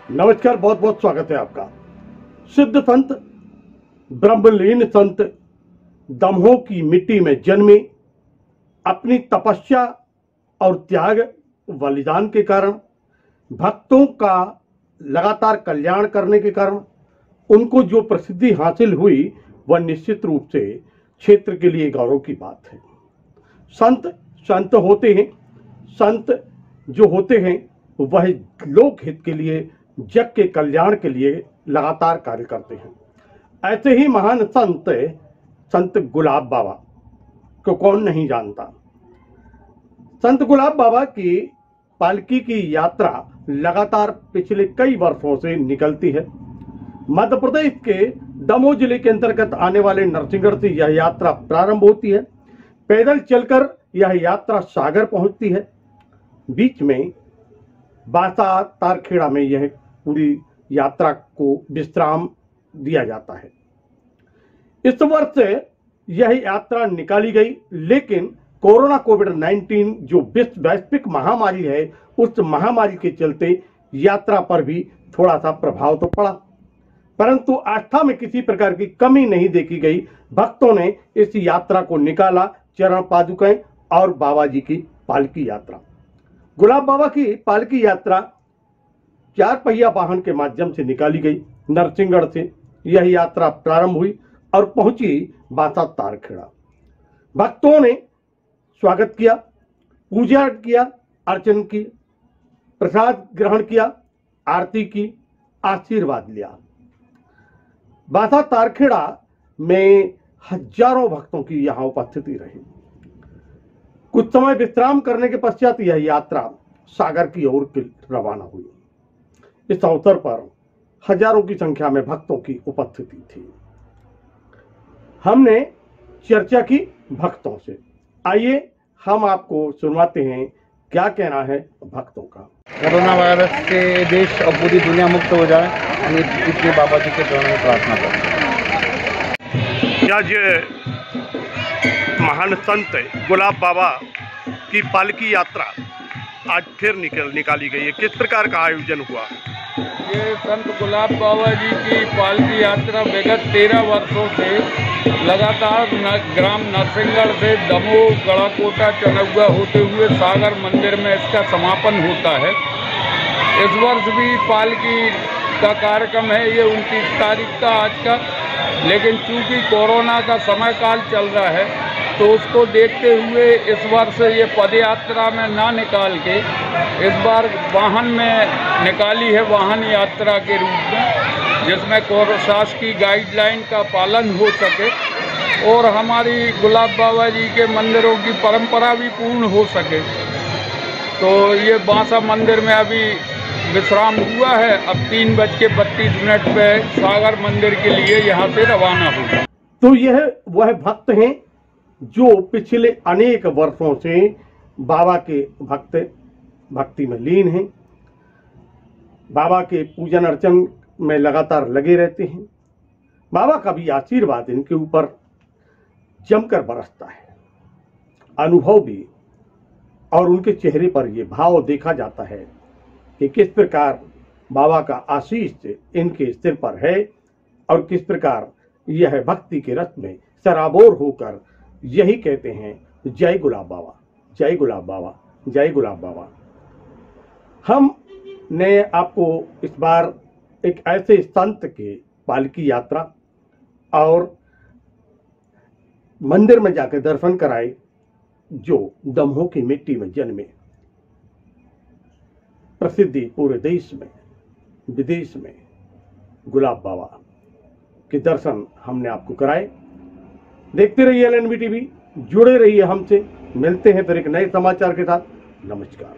नमस्कार, बहुत बहुत स्वागत है आपका। सिद्ध संत, ब्रह्मलीन संत दमोह की मिट्टी में जन्मे, अपनी तपस्या और त्याग बलिदान के कारण, भक्तों का लगातार कल्याण करने के कारण उनको जो प्रसिद्धि हासिल हुई वह निश्चित रूप से क्षेत्र के लिए गौरव की बात है। संत होते हैं, संत जो होते हैं वह लोक हित के लिए, जग के कल्याण के लिए लगातार कार्य करते हैं। ऐसे ही महान संत गुलाब बाबा को कौन नहीं जानता। संत गुलाब बाबा की पालकी की यात्रा लगातार पिछले कई वर्षों से निकलती है। मध्य प्रदेश के दमोह जिले के अंतर्गत आने वाले नरसिंहगढ़ से यह यात्रा प्रारंभ होती है। पैदल चलकर यह यात्रा सागर पहुंचती है। बीच में बासा तारखेड़ा में यह पूरी यात्रा को विश्राम दिया जाता है। इस वर्ष यह यात्रा निकाली गई, लेकिन कोरोना कोविड-19 जो विश्व वैश्विक महामारी है, उस महामारी के चलते यात्रा पर भी थोड़ा सा प्रभाव तो पड़ा, परंतु आस्था में किसी प्रकार की कमी नहीं देखी गई। भक्तों ने इस यात्रा को निकाला। चरण पादुकाएं और बाबा जी की पालकी यात्रा, गुलाब बाबा की पालकी यात्रा 4 पहिया वाहन के माध्यम से निकाली गई। नरसिंहगढ़ से यह यात्रा प्रारंभ हुई और पहुंची बासा तारखेड़ा। भक्तों ने स्वागत किया, पूजा किया, अर्चन की, प्रसाद ग्रहण किया, आरती की, आशीर्वाद लिया। बासा तारखेड़ा में हजारों भक्तों की यहां उपस्थिति रही। कुछ समय विश्राम करने के पश्चात यह यात्रा सागर की ओर रवाना हुई। इस अवसर पर हजारों की संख्या में भक्तों की उपस्थिति थी। हमने चर्चा की भक्तों से। आइए हम आपको सुनवाते हैं क्या कहना है भक्तों का। कोरोना वायरस से देश और पूरी दुनिया मुक्त हो जाए, हम इसलिए बाबा जी के चरणों में प्रार्थना करते हैं। आज महान संत गुलाब बाबा की पालकी यात्रा आज फिर निकाली गई है। किस प्रकार का आयोजन हुआ? ये संत गुलाब बाबा जी की पालकी यात्रा विगत 13 वर्षों से लगातार ग्राम नरसिंहगढ़ से दमोह, गढ़ाकोटा, चनौगा होते हुए सागर मंदिर में इसका समापन होता है। इस वर्ष भी पालकी का कार्यक्रम है, ये 29 तारीख का आज का, लेकिन चूंकि कोरोना का समय काल चल रहा है तो उसको देखते हुए इस वर्ष ये पदयात्रा में ना निकाल के इस बार वाहन में निकाली है, वाहन यात्रा के रूप में, जिसमें शासकीय गाइडलाइन का पालन हो सके और हमारी गुलाब बाबा जी के मंदिरों की परंपरा भी पूर्ण हो सके। तो ये बासा मंदिर में अभी विश्राम हुआ है। अब 3:32 पे सागर मंदिर के लिए यहाँ से रवाना हुआ। तो यह वह भक्त हैं जो पिछले अनेक वर्षों से बाबा के भक्ति में लीन हैं, बाबा के पूजन अर्चन में लगातार लगे रहते हैं। बाबा का भी आशीर्वाद इनके ऊपर जमकर बरसता है, अनुभव भी, और उनके चेहरे पर यह भाव देखा जाता है कि किस प्रकार बाबा का आशीष इनके सिर पर है और किस प्रकार यह भक्ति के रस में सराबोर होकर यही कहते हैं, जय गुलाब बाबा, जय गुलाब बाबा, जय गुलाब बाबा। हमने आपको इस बार एक ऐसे संत के पालकी यात्रा और मंदिर में जाकर दर्शन कराए जो दमोह की मिट्टी में जन्मे, प्रसिद्धि पूरे देश में विदेश में गुलाब बाबा के दर्शन हमने आपको कराए। देखते रहिए LNB TV, जुड़े रहिए हमसे। मिलते हैं फिर एक नए समाचार के साथ। नमस्कार।